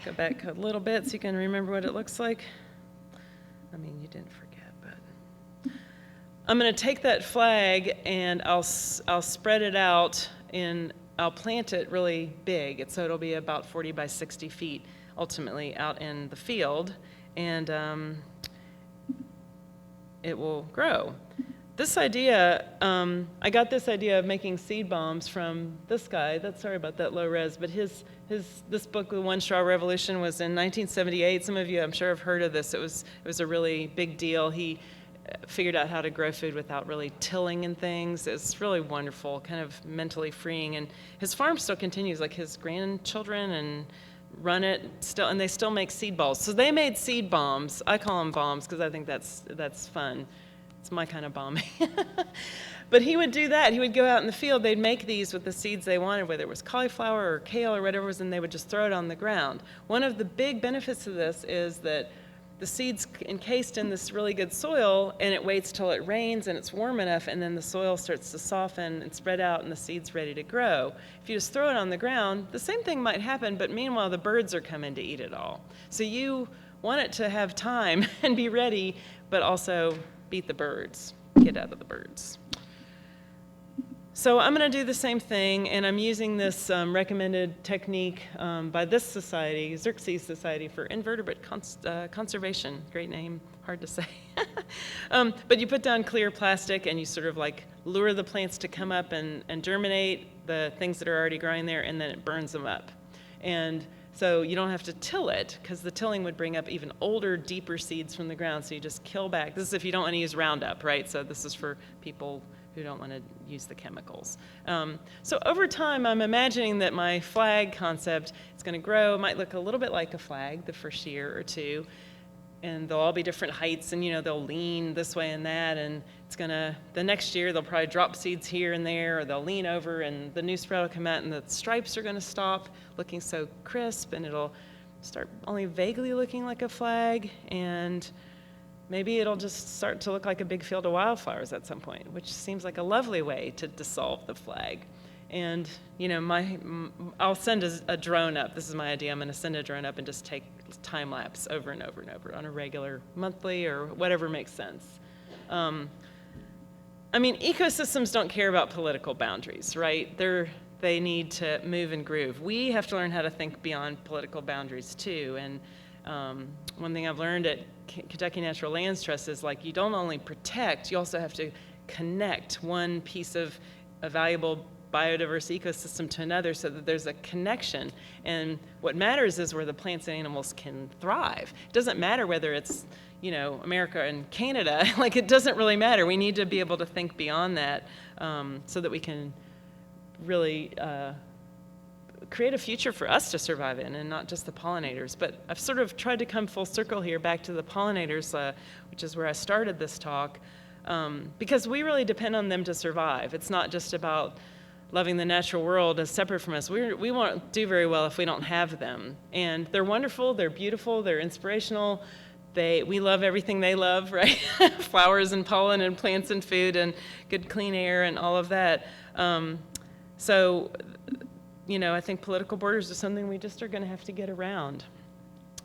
[SPEAKER 1] go back a little bit so you can remember what it looks like. I mean, you didn't forget, but I'm going to take that flag, and I'll spread it out I'll plant it really big, so it'll be about 40 by 60 feet ultimately out in the field, and it will grow. This idea, I got this idea of making seed bombs from this guy. Sorry about that low res, but this book, The One Straw Revolution, was in 1978. Some of you, I'm sure, have heard of this. It was a really big deal. He figured out how to grow food without really tilling and things. It's really wonderful, kind of mentally freeing. And his farm still continues, like his grandchildren and run it still, and they still make seed balls. So they made seed bombs. I call them bombs because I think that's fun. It's my kind of bombing. But he would do that. He would go out in the field. They'd make these with the seeds they wanted, whether it was cauliflower or kale or whatever it was, and they would just throw it on the ground. One of the big benefits of this is that the seed's encased in this really good soil, and it waits till it rains and it's warm enough, and then the soil starts to soften and spread out, and the seed's ready to grow. If you just throw it on the ground, the same thing might happen, but meanwhile the birds are coming to eat it all. So you want it to have time and be ready, but also beat the birds, get out of the birds. So I'm going to do the same thing, and I'm using this recommended technique by this society, Xerxes Society for Invertebrate Conservation. Great name, hard to say. But you put down clear plastic, and you sort of like lure the plants to come up and germinate the things that are already growing there, and then it burns them up. And so you don't have to till it, because the tilling would bring up even older, deeper seeds from the ground, so you just kill back. This is if you don't want to use Roundup, right? So this is for people who don't want to use the chemicals. So over time, I'm imagining that my flag concept is going to grow. It might look a little bit like a flag the first year or two, and they'll all be different heights, and they'll lean this way and that, and it's gonna, the next year they'll probably drop seeds here and there, or they'll lean over, and the new sprout will come out, and the stripes are gonna stop looking so crisp, and it'll start only vaguely looking like a flag, and maybe it'll just start to look like a big field of wildflowers at some point, which seems like a lovely way to dissolve the flag. And I'll send a drone up. This is my idea. I'm going to send a drone up and just take time lapse over and over and over on a regular monthly or whatever makes sense. Ecosystems don't care about political boundaries, right? They need to move and groove. We have to learn how to think beyond political boundaries too. And one thing I've learned at Kentucky Natural Lands Trust is you don't only protect, you also have to connect one piece of a valuable biodiverse ecosystem to another so that there's a connection. And what matters is where the plants and animals can thrive. It doesn't matter whether it's, America and Canada. It doesn't really matter. We need to be able to think beyond that so that we can really create a future for us to survive in, and not just the pollinators. But I've sort of tried to come full circle here back to the pollinators, which is where I started this talk, because we really depend on them to survive. It's not just about loving the natural world as separate from us. We won't do very well if we don't have them. And they're wonderful, they're beautiful, they're inspirational. We love everything they love, right? Flowers and pollen and plants and food and good clean air and all of that. I think political borders is something we just are going to have to get around.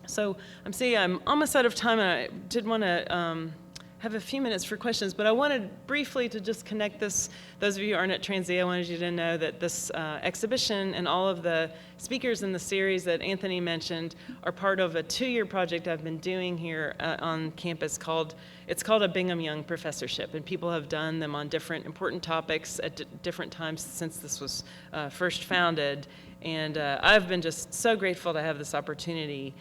[SPEAKER 1] So I'm almost out of time, and I did want to have a few minutes for questions, but I wanted briefly to just connect this. Those of you who aren't at Transy, I wanted you to know that this exhibition and all of the speakers in the series that Anthony mentioned are part of a 2-year project I've been doing here on campus it's called a Bingham Young Professorship, and people have done them on different important topics at different times since this was first founded. And I've been just so grateful to have this opportunity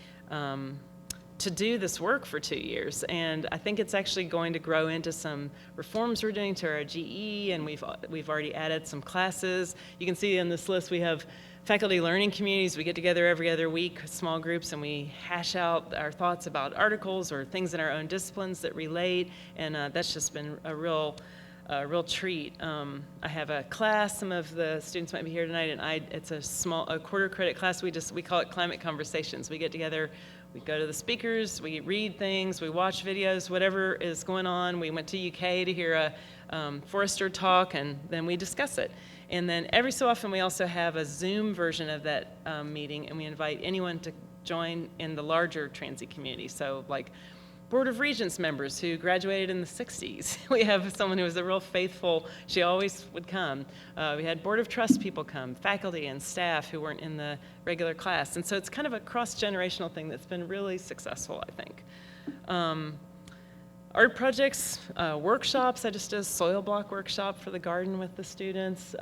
[SPEAKER 1] to do this work for 2 years, and I think it's actually going to grow into some reforms we're doing to our GE, and we've already added some classes. You can see in this list we have faculty learning communities. We get together every other week, small groups, and we hash out our thoughts about articles or things in our own disciplines that relate, and that's just been a real treat. I have a class. Some of the students might be here tonight, and it's a quarter credit class. We call it Climate Conversations. We get together. We go to the speakers, we read things, we watch videos, whatever is going on. We went to UK to hear a forester talk, and then we discuss it. And then every so often we also have a Zoom version of that meeting, and we invite anyone to join in the larger Transy community. So Board of Regents members who graduated in the 60s. We have someone who was a real faithful, she always would come. We had Board of Trust people come, faculty and staff who weren't in the regular class. And so it's kind of a cross-generational thing that's been really successful, I think. Art projects, workshops. I just did a soil block workshop for the garden with the students.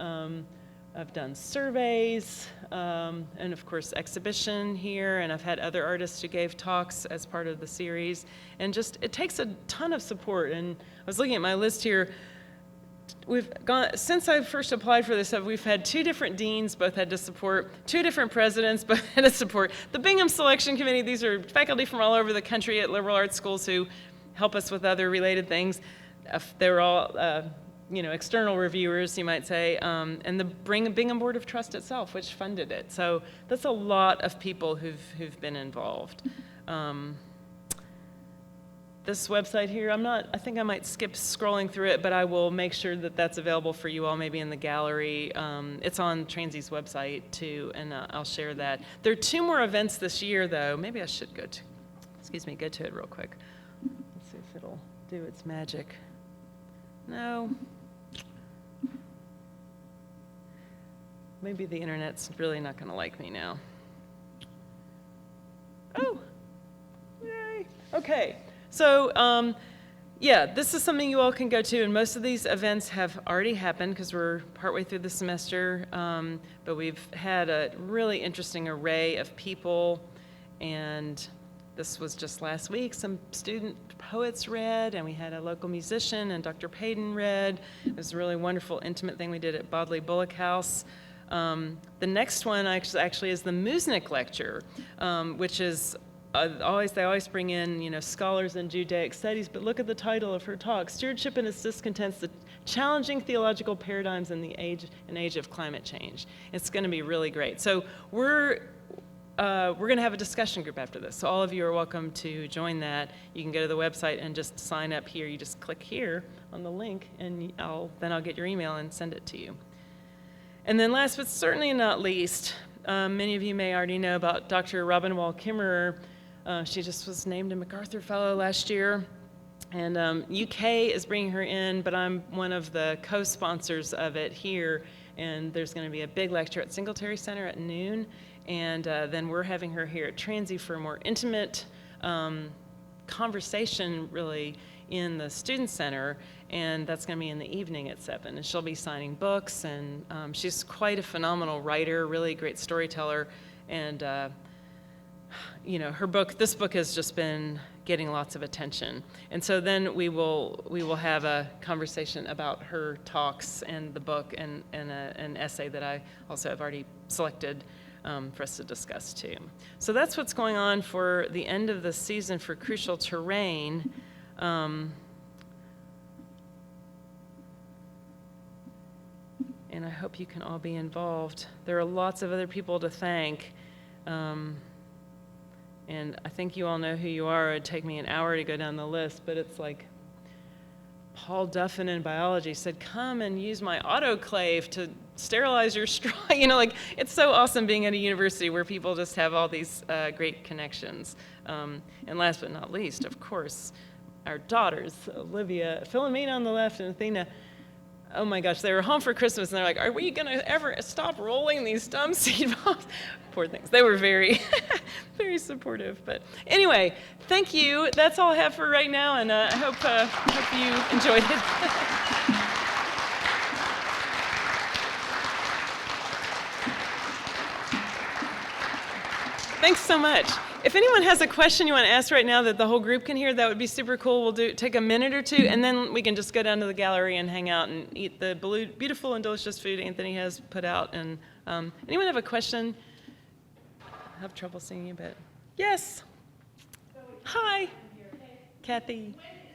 [SPEAKER 1] I've done surveys, and of course exhibition here, and I've had other artists who gave talks as part of the series, and it takes a ton of support. And I was looking at my list here. Since I first applied for this, we've had 2 different deans, both had to support, 2 different presidents, both had to support. The Bingham Selection Committee, these are faculty from all over the country at liberal arts schools who help us with other related things. They're all, external reviewers, you might say, and the Bingham Board of Trust itself, which funded it. So that's a lot of people who've been involved. This website here, I think I might skip scrolling through it, but I will make sure that that's available for you all, maybe in the gallery. It's on Transy's website too, and I'll share that. There are 2 more events this year, though. Maybe I should go to it real quick. Let's see if it'll do its magic. No. Maybe the internet's really not going to like me now. Oh, yay. Okay. So, this is something you all can go to, and most of these events have already happened because we're partway through the semester, but we've had a really interesting array of people, and this was just last week. Some student poets read, and we had a local musician, and Dr. Payton read. It was a really wonderful, intimate thing we did at Bodley Bullock House. The next one actually is the Musnick Lecture, which is they always bring in, scholars in Judaic studies, but look at the title of her talk, Stewardship and Its Discontents, the Challenging Theological Paradigms in the Age of Climate Change. It's going to be really great. So we're going to have a discussion group after this, so all of you are welcome to join that. You can go to the website and just sign up here. You just click here on the link, and then I'll get your email and send it to you. And then last but certainly not least, many of you may already know about Dr. Robin Wall Kimmerer. She just was named a MacArthur Fellow last year, and UK is bringing her in, but I'm one of the co-sponsors of it here, and there's going to be a big lecture at Singletary Center at noon, and then we're having her here at Transy for a more intimate conversation, really, in the Student Center, and that's going to be in the evening at 7, and she'll be signing books, and she's quite a phenomenal writer, really great storyteller, and this book has just been getting lots of attention. And so then we will have a conversation about her talks and the book and an essay that I also have already selected for us to discuss too. So that's what's going on for the end of the season for Crucial Terrain. And I hope you can all be involved. There are lots of other people to thank. And I think you all know who you are. It'd take me an hour to go down the list, but it's like Paul Duffin in biology said, come and use my autoclave to sterilize your straw. It's so awesome being at a university where people just have all these great connections. And last but not least, of course, our daughters, Olivia, Philomena on the left, and Athena. Oh my gosh, they were home for Christmas, and they're like, are we going to ever stop rolling these dumb seed bombs? Poor things. They were very, very supportive. But anyway, thank you. That's all I have for right now, and I hope you enjoyed it. Thanks so much. If anyone has a question you want to ask right now that the whole group can hear, that would be super cool. We'll take a minute or two, and then we can just go down to the gallery and hang out and eat the beautiful and delicious food Anthony has put out. And anyone have a question? I have trouble seeing you, but yes. Hi, Kathy.
[SPEAKER 2] When is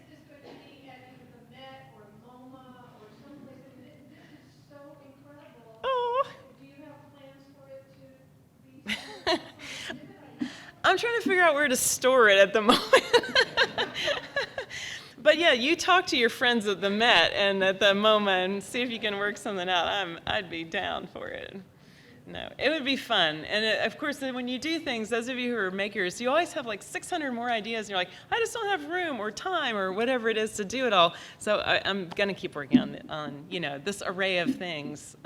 [SPEAKER 2] this going to be at either the Met or MoMA or someplace? This is so incredible.
[SPEAKER 1] Oh.
[SPEAKER 2] Do you have plans for it to be?
[SPEAKER 1] I'm trying to figure out where to store it at the moment. But yeah, you talk to your friends at the Met and at the MoMA and see if you can work something out. I'd be down for it. No, it would be fun. And of course, when you do things, those of you who are makers, you always have like 600 more ideas, and you're like, I just don't have room or time or whatever it is to do it all. So I'm going to keep working on this array of things.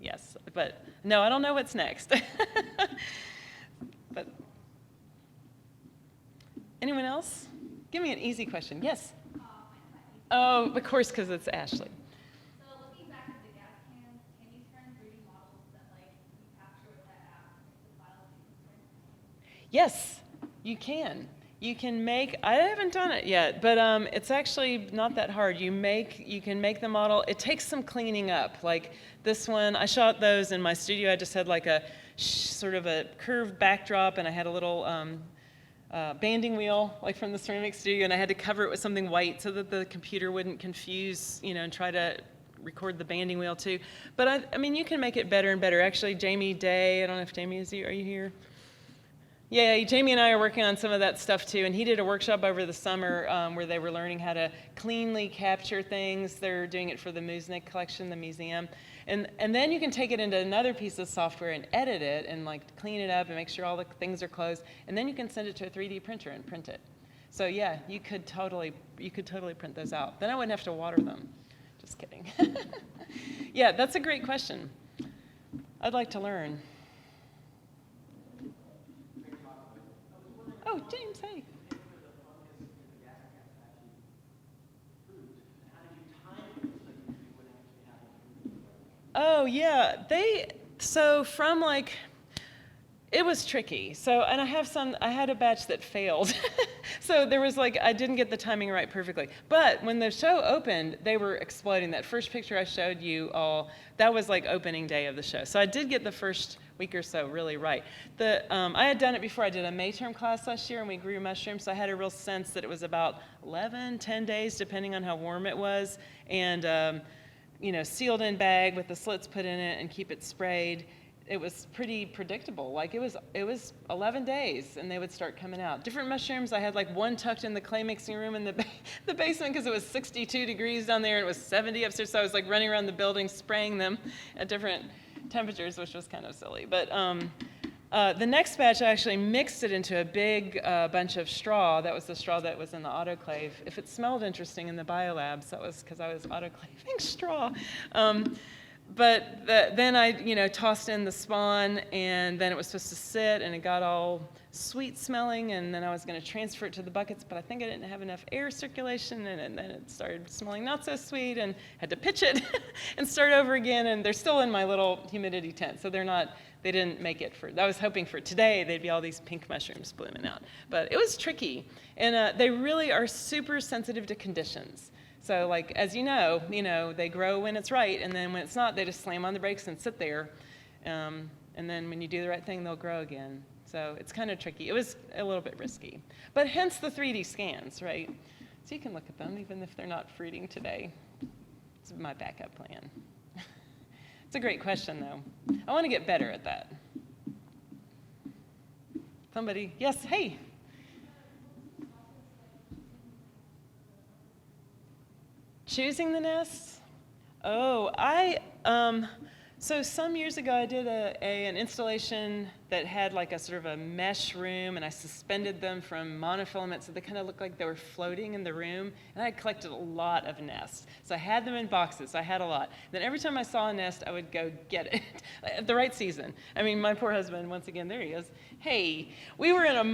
[SPEAKER 1] Yes, but no, I don't know what's next. But anyone else? Give me an easy question. Yes? Oh, of course, because it's Ashley.
[SPEAKER 3] So looking back at the gas cans, can you turn 3D models that you capture with that app into files you can print?
[SPEAKER 1] Yes, you can. You can make, I haven't done it yet, but it's actually not that hard. You can make the model. It takes some cleaning up. Like this one, I shot those in my studio. I just had like a sort of a curved backdrop, and I had a little banding wheel, like from the ceramic studio, and I had to cover it with something white so that the computer wouldn't confuse, and try to record the banding wheel too. But I mean, you can make it better and better. Actually, Jamie Day, I don't know if Jamie is here. Are you here? Yeah, Jamie and I are working on some of that stuff too, and he did a workshop over the summer where they were learning how to cleanly capture things. They're doing it for the Musnik collection, the museum. And then you can take it into another piece of software and edit it and like clean it up and make sure all the things are closed. And then you can send it to a 3D printer and print it. So yeah, you could totally print those out. Then I wouldn't have to water them. Just kidding. Yeah, that's a great question. I'd like to learn. Oh, James, hey. Oh, yeah. So from like, it was tricky. So, and I had a batch that failed. So there was like, I didn't get the timing right perfectly. But when the show opened, they were exploding. That first picture I showed you all, that was like opening day of the show. So I did get the first week or so really right. I had done it before. I did a May term class last year and we grew mushrooms, so I had a real sense that it was about 11, 10 days, depending on how warm it was, and sealed in bag with the slits put in it and keep it sprayed. It was pretty predictable. Like it was 11 days and they would start coming out. Different mushrooms, I had like one tucked in the clay mixing room in the basement because it was 62 degrees down there and it was 70 upstairs, so I was like running around the building spraying them at different temperatures, which was kind of silly. But the next batch, I actually mixed it into a big bunch of straw. That was the straw that was in the autoclave. If it smelled interesting in the biolabs, that was because I was autoclaving straw. Then I, tossed in the spawn, and then it was supposed to sit, and it got all sweet smelling, and then I was going to transfer it to the buckets, but I think I didn't have enough air circulation, and then it started smelling not so sweet, and had to pitch it and start over again, and they're still in my little humidity tent, so they didn't make it for, I was hoping for today they'd be all these pink mushrooms blooming out, but it was tricky, and they really are super sensitive to conditions. So like, as you know, they grow when it's right, and then when it's not, they just slam on the brakes and sit there. And then when you do the right thing, they'll grow again. So it's kind of tricky. It was a little bit risky. But hence the 3D scans, right? So you can look at them even if they're not fruiting today. It's my backup plan. It's a great question, though. I want to get better at that. Somebody, yes, hey. Choosing the nests? Oh, so some years ago I did an installation that had like a sort of a mesh room, and I suspended them from monofilament so they kind of looked like they were floating in the room, and I had collected a lot of nests. So I had them in boxes, so I had a lot. Then every time I saw a nest, I would go get it at the right season. I mean, my poor husband, once again, there he is. Hey, we were in a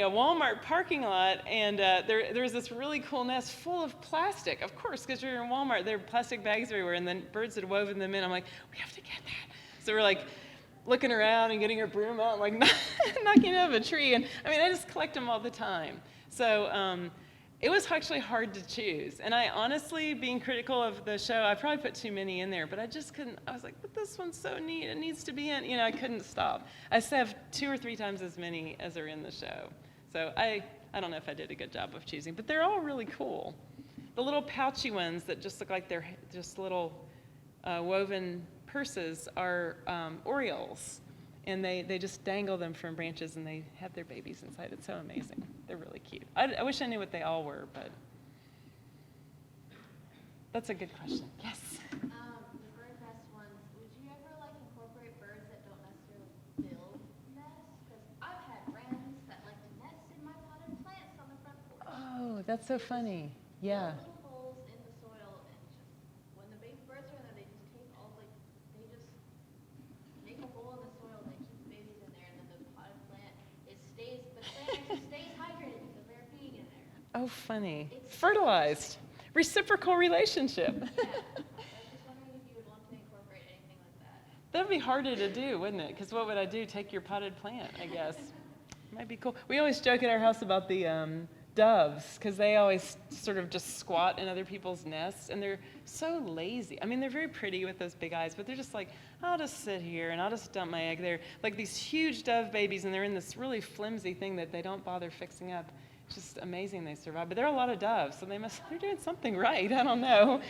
[SPEAKER 1] Walmart parking lot, and there was this really cool nest full of plastic. Of course, because you're in Walmart, there were plastic bags everywhere, and then birds had woven them in. I'm like, we have to get that. So we're like looking around and getting our broom out, and like knocking it out of a tree. And I mean, I just collect them all the time. So it was actually hard to choose. And I honestly, being critical of the show, I probably put too many in there, but I just couldn't. I was like, but this one's so neat. It needs to be in. I couldn't stop. I still have 2 or 3 times as many as are in the show. So I don't know if I did a good job of choosing, but they're all really cool. The little pouchy ones that just look like they're just little woven purses are orioles, and they just dangle them from branches, and they have their babies inside. It's so amazing. They're really cute. I wish I knew what they all were, but that's a good question. Yes?
[SPEAKER 4] The bird nest ones, would you ever incorporate birds that don't necessarily build nests? Because I've had wrens that like to nest in my potted plants on the front porch.
[SPEAKER 1] Oh, that's so funny. Yeah.
[SPEAKER 4] Little holes in the soil, and just when the baby birds are in there, they just take all they just make a hole in the soil, they keep the babies in there, and then the potted plant, the plant actually stays hydrated because they're peeing in there.
[SPEAKER 1] Oh, funny. Fertilized. Reciprocal relationship.
[SPEAKER 4] Yeah. I was just wondering if you would want to incorporate anything like that.
[SPEAKER 1] That'd be harder to do, wouldn't it? Because what would I do? Take your potted plant, I guess. Might be cool. We always joke at our house about the doves, because they always sort of just squat in other people's nests, and they're so lazy. I mean, they're very pretty with those big eyes, but they're just like, I'll just sit here and I'll just dump my egg. They're like these huge dove babies, and they're in this really flimsy thing that they don't bother fixing up. It's just amazing they survive. But there are a lot of doves, so they're doing something right. I don't know.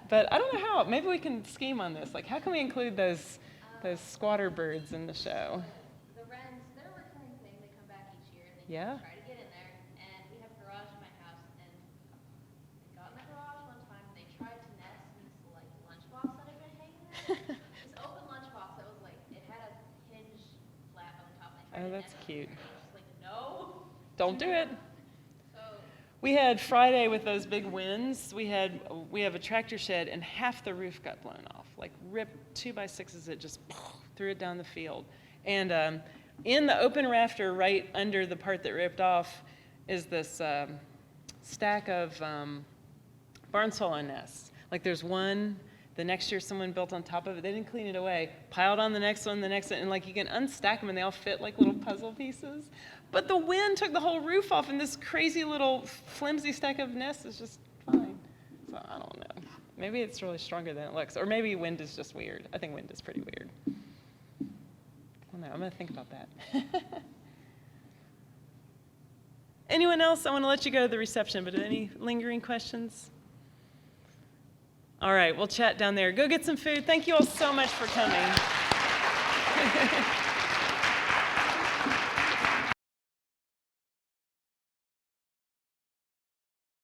[SPEAKER 1] But I don't know how. Maybe we can scheme on this. Like, how can we include those squatter birds in the show?
[SPEAKER 4] The wrens, they're a recurring thing. They come back each year and they
[SPEAKER 1] Yeah.
[SPEAKER 4] try to get in there. And we have a garage in my house, and they got in the garage one time and they tried to nest in this like lunchbox that had been hanging there. This open lunchbox that was like, it had a hinge flat on the top. And they tried
[SPEAKER 1] Oh,
[SPEAKER 4] to
[SPEAKER 1] that's
[SPEAKER 4] nest
[SPEAKER 1] cute.
[SPEAKER 4] in there. I was just like, no.
[SPEAKER 1] Don't do it.
[SPEAKER 4] So
[SPEAKER 1] We had Friday with those big winds. We have a tractor shed, and half the roof got blown off. Like ripped 2x6s, it just threw it down the field. And in the open rafter, right under the part that ripped off, is this stack of barn swallow nests. Like there's one. The next year, someone built on top of it. They didn't clean it away. Piled on the next one, and like you can unstack them, and they all fit like little puzzle pieces. But the wind took the whole roof off, and this crazy little flimsy stack of nests is just fine. So I don't know. Maybe it's really stronger than it looks, or maybe wind is just weird. I think wind is pretty weird. I don't know. I'm gonna think about that. Anyone else? I want to let you go to the reception, but any lingering questions? All right, we'll chat down there. Go get some food. Thank you all so much for coming.